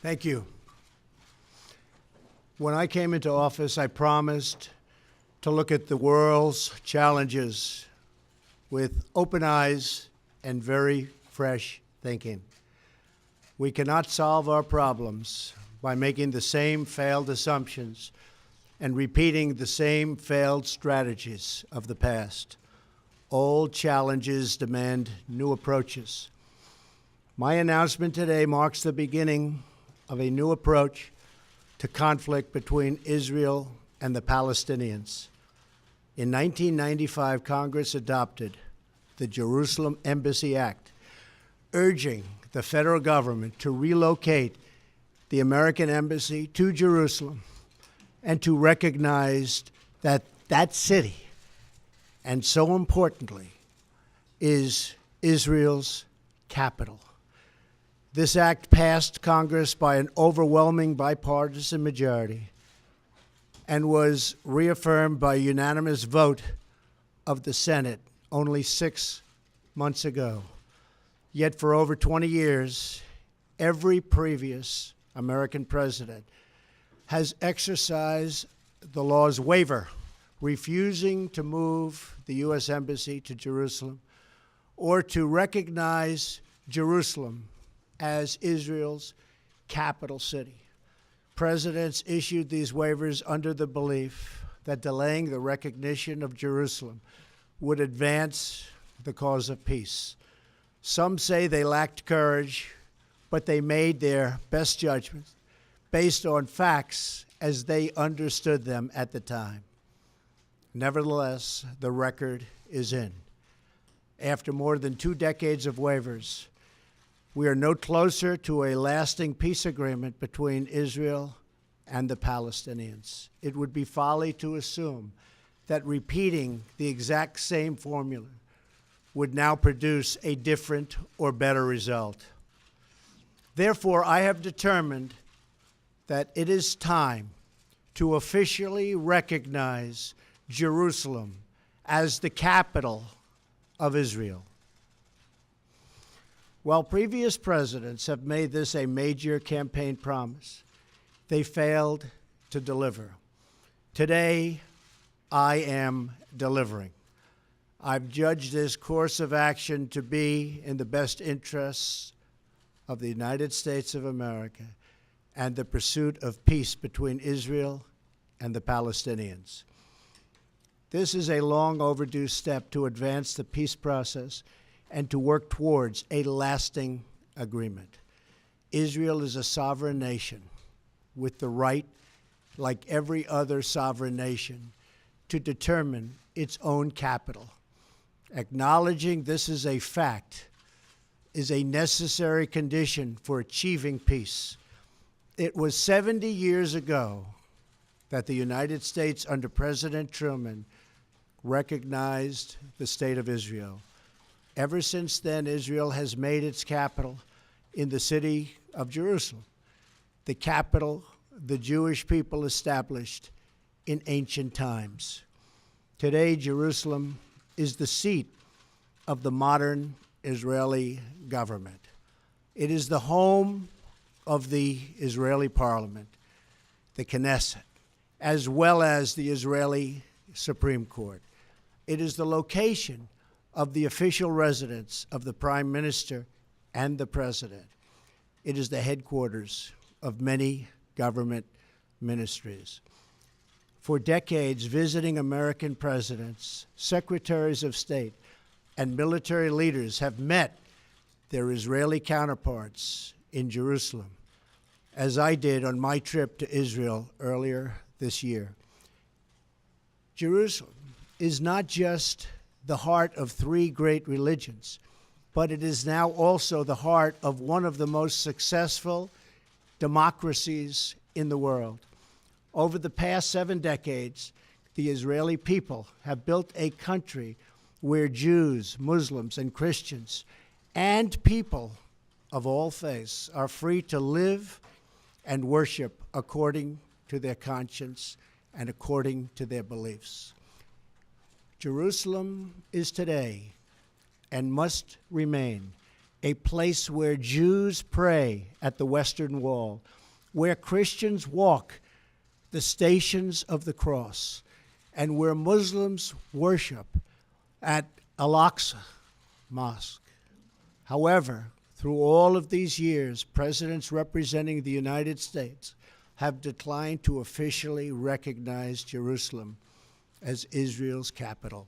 Thank you. When I came into office, I promised to look at the world's challenges with open eyes and very fresh thinking. We cannot solve our problems by making the same failed assumptions and repeating the same failed strategies of the past. Old challenges demand new approaches. My announcement today marks the beginning of a new approach to conflict between Israel and the Palestinians. In 1995, Congress adopted the Jerusalem Embassy Act, urging the federal government to relocate the American embassy to Jerusalem and to recognize that that city, and so importantly, is Israel's capital. This act passed Congress by an overwhelming bipartisan majority and was reaffirmed by a unanimous vote of the Senate only 6 months ago. Yet for over 20 years, every previous American president has exercised the law's waiver, refusing to move the U.S. Embassy to Jerusalem or to recognize Jerusalem as Israel's capital city. Presidents issued these waivers under the belief that delaying the recognition of Jerusalem would advance the cause of peace. Some say they lacked courage, but they made their best judgments based on facts as they understood them at the time. Nevertheless, the record is in. After more than 2 decades of waivers, we are no closer to a lasting peace agreement between Israel and the Palestinians. It would be folly to assume that repeating the exact same formula would now produce a different or better result. Therefore, I have determined that it is time to officially recognize Jerusalem as the capital of Israel. While previous presidents have made this a major campaign promise, they failed to deliver. Today, I am delivering. I've judged this course of action to be in the best interests of the United States of America and the pursuit of peace between Israel and the Palestinians. This is a long overdue step to advance the peace process and to work towards a lasting agreement. Israel is a sovereign nation with the right, like every other sovereign nation, to determine its own capital. Acknowledging this is a fact is a necessary condition for achieving peace. It was 70 years ago that the United States, under President Truman, recognized the State of Israel. Ever since then, Israel has made its capital in the city of Jerusalem, the capital the Jewish people established in ancient times. Today, Jerusalem is the seat of the modern Israeli government. It is the home of the Israeli parliament, the Knesset, as well as the Israeli Supreme Court. It is the location of the official residence of the Prime Minister and the President. It is the headquarters of many government ministries. For decades, visiting American presidents, secretaries of state, and military leaders have met their Israeli counterparts in Jerusalem, as I did on my trip to Israel earlier this year. Jerusalem is not just the heart of 3 great religions, but it is now also the heart of one of the most successful democracies in the world. Over the past 7 decades, the Israeli people have built a country where Jews, Muslims, and Christians, and people of all faiths are free to live and worship according to their conscience and according to their beliefs. Jerusalem is today and must remain a place where Jews pray at the Western Wall, where Christians walk the stations of the cross, and where Muslims worship at Al-Aqsa Mosque. However, through all of these years, presidents representing the United States have declined to officially recognize Jerusalem as Israel's capital.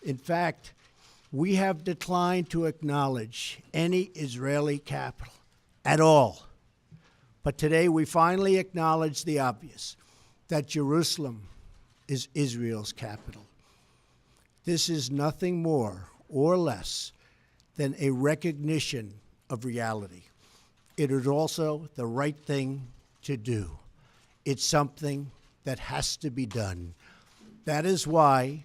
In fact, we have declined to acknowledge any Israeli capital at all. But today we finally acknowledge the obvious, that Jerusalem is Israel's capital. This is nothing more or less than a recognition of reality. It is also the right thing to do. It's something that has to be done. That is why,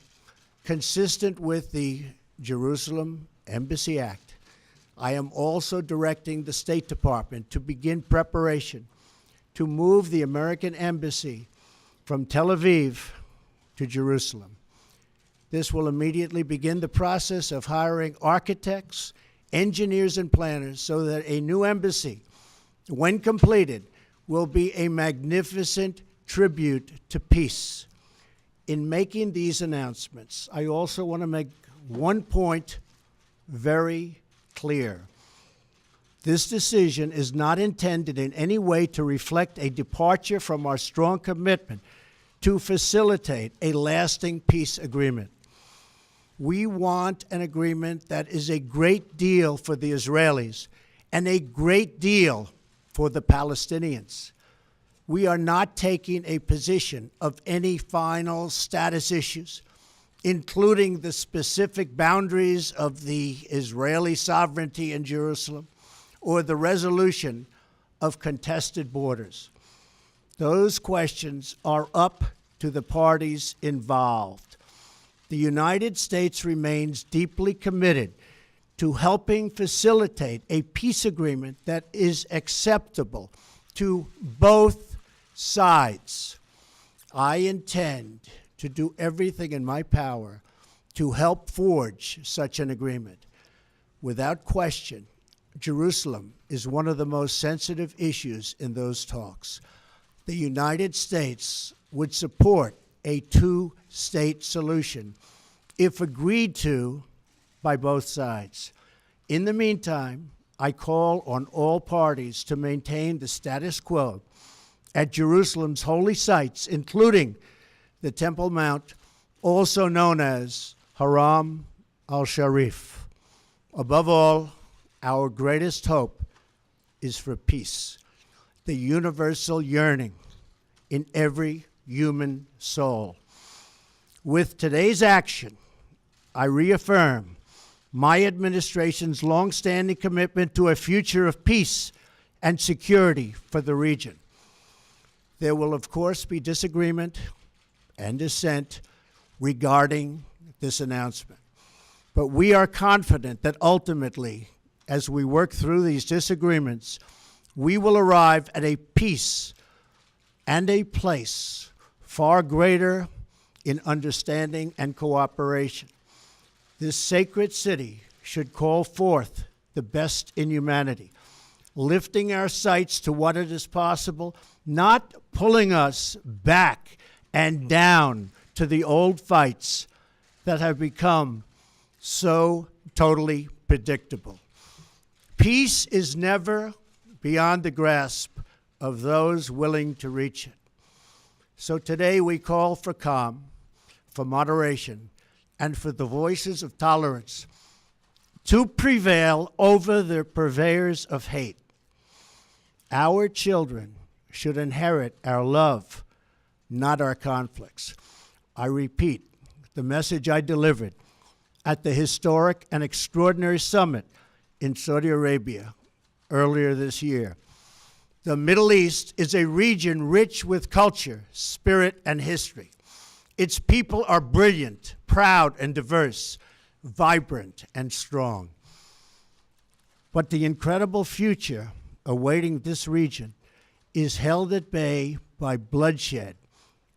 consistent with the Jerusalem Embassy Act, I am also directing the State Department to begin preparation to move the American Embassy from Tel Aviv to Jerusalem. This will immediately begin the process of hiring architects, engineers, and planners so that a new embassy, when completed, will be a magnificent tribute to peace. In making these announcements, I also want to make one point very clear. This decision is not intended in any way to reflect a departure from our strong commitment to facilitate a lasting peace agreement. We want an agreement that is a great deal for the Israelis and a great deal for the Palestinians. We are not taking a position of any final status issues, including the specific boundaries of the Israeli sovereignty in Jerusalem or the resolution of contested borders. Those questions are up to the parties involved. The United States remains deeply committed to helping facilitate a peace agreement that is acceptable to both sides. I intend to do everything in my power to help forge such an agreement. Without question, Jerusalem is one of the most sensitive issues in those talks. The United States would support a two-state solution if agreed to by both sides. In the meantime, I call on all parties to maintain the status quo at Jerusalem's holy sites, including the Temple Mount, also known as Haram al-Sharif. Above all, our greatest hope is for peace, the universal yearning in every human soul. With today's action, I reaffirm my administration's longstanding commitment to a future of peace and security for the region. There will, of course, be disagreement and dissent regarding this announcement. But we are confident that ultimately, as we work through these disagreements, we will arrive at a peace and a place far greater in understanding and cooperation. This sacred city should call forth the best in humanity, lifting our sights to what it is possible, not pulling us back and down to the old fights that have become so totally predictable. Peace is never beyond the grasp of those willing to reach it. So today we call for calm, for moderation, and for the voices of tolerance to prevail over the purveyors of hate. Our children should inherit our love, not our conflicts. I repeat the message I delivered at the historic and extraordinary summit in Saudi Arabia earlier this year. The Middle East is a region rich with culture, spirit, and history. Its people are brilliant, proud, and diverse, vibrant, and strong. But the incredible future awaiting this region is held at bay by bloodshed,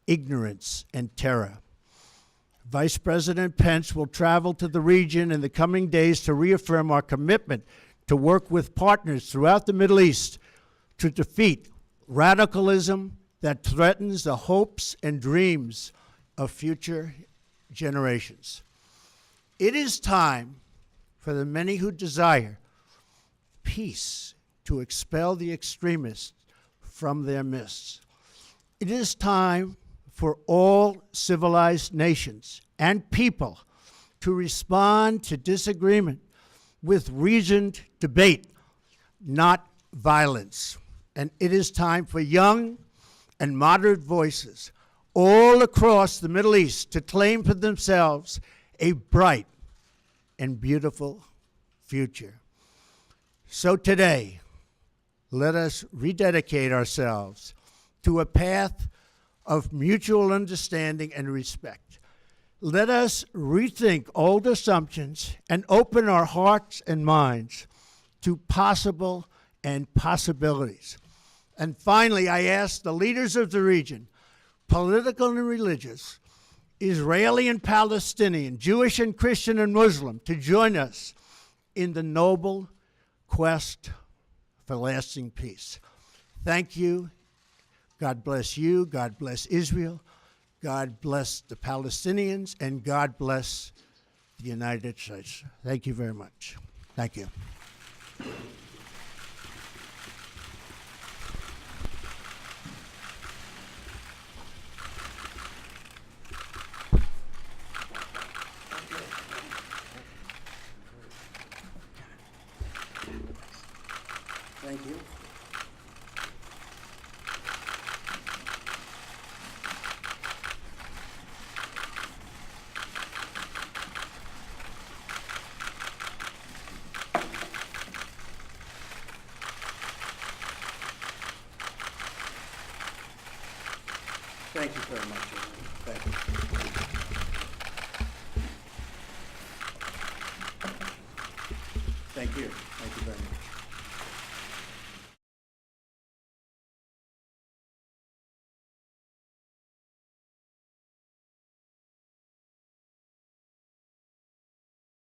ignorance, and terror. Vice President Pence will travel to the region in the coming days to reaffirm our commitment to work with partners throughout the Middle East to defeat radicalism that threatens the hopes and dreams of future generations. It is time for the many who desire peace to expel the extremists from their midst. It is time for all civilized nations and people to respond to disagreement with reasoned debate, not violence. And it is time for young and moderate voices all across the Middle East to claim for themselves a bright and beautiful future. So today, let us rededicate ourselves to a path of mutual understanding and respect. Let us rethink old assumptions and open our hearts and minds to possible and possibilities. And finally, I ask the leaders of the region, political and religious, Israeli and Palestinian, Jewish and Christian and Muslim, to join us in the noble quest for lasting peace. Thank you. God bless you. God bless Israel. God bless the Palestinians. And God bless the United States. Thank you very much. Thank you. Thank you. Thank you very much, everyone. Thank you. Thank you. Thank you very much.